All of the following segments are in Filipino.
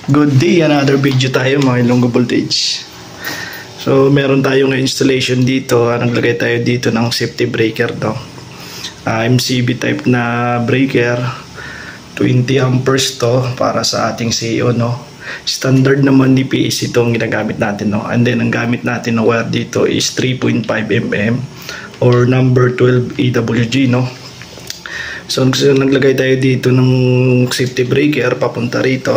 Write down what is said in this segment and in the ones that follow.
Good day, another video tayo mga Ilonggo Voltage. So meron tayong installation dito. Naglagay tayo dito ng safety breaker, no? MCB type na breaker, 20 amperes to para sa ating CO, no? Standard naman DPS itong ginagamit natin, no? And then ang gamit natin na wire dito is 3.5 mm or number 12 EWG, no? So naglagay tayo dito ng safety breaker papunta rito.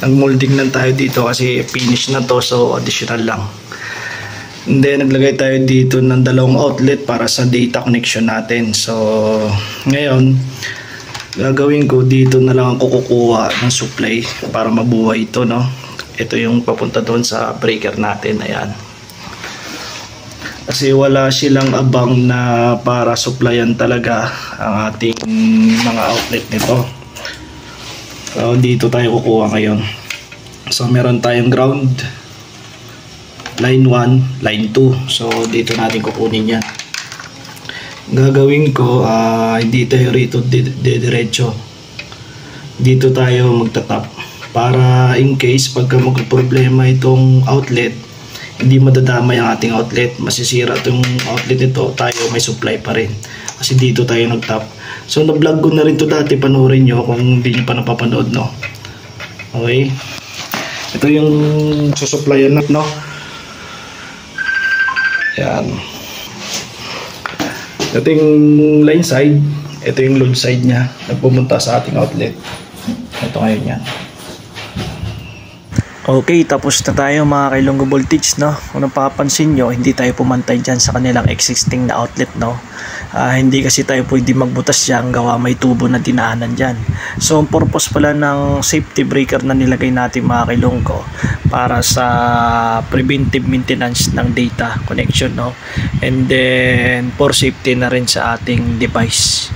Nag-molding lang tayo dito kasi finish na to, so additional lang. And then naglagay tayo dito ng dalawang outlet para sa data connection natin. So ngayon gagawin ko dito na lang ako kukuha ng supply para mabuhay ito, no? Ito yung papunta doon sa breaker natin, ayan. Kasi wala silang abang na para supplyan talaga ang ating mga outlet nito. So dito tayo kukuha ngayon. So meron tayong ground, line 1, line 2. So dito natin kukunin yan. Gagawin ko, hindi tayo rito diretso. Dito tayo magtatap para in case pagka magka-problema itong outlet, hindi madadamay ang ating outlet, masisira itong outlet nito, tayo may supply pa rin kasi dito tayo nagtap. So na-vlog ko na rin to dati, panoorin nyo kung hindi nyo pa napapanood, no? Okay, ito yung susuplayan, no? Yan, ito yung line side, ito yung load side nya na pumunta sa ating outlet. Ito ngayon yan. Okay, tapos na tayo mga Ilonggo Voltage, no? Kung napapansin nyo, hindi tayo pumantay dyan sa kanilang existing na outlet, no? Hindi kasi tayo pwede magbutas dyan, gawa may tubo na dinaanan dyan. So ang purpose pala ng safety breaker na nilagay natin mga Ilonggo, para sa preventive maintenance ng data connection, no? And then for safety na rin sa ating device.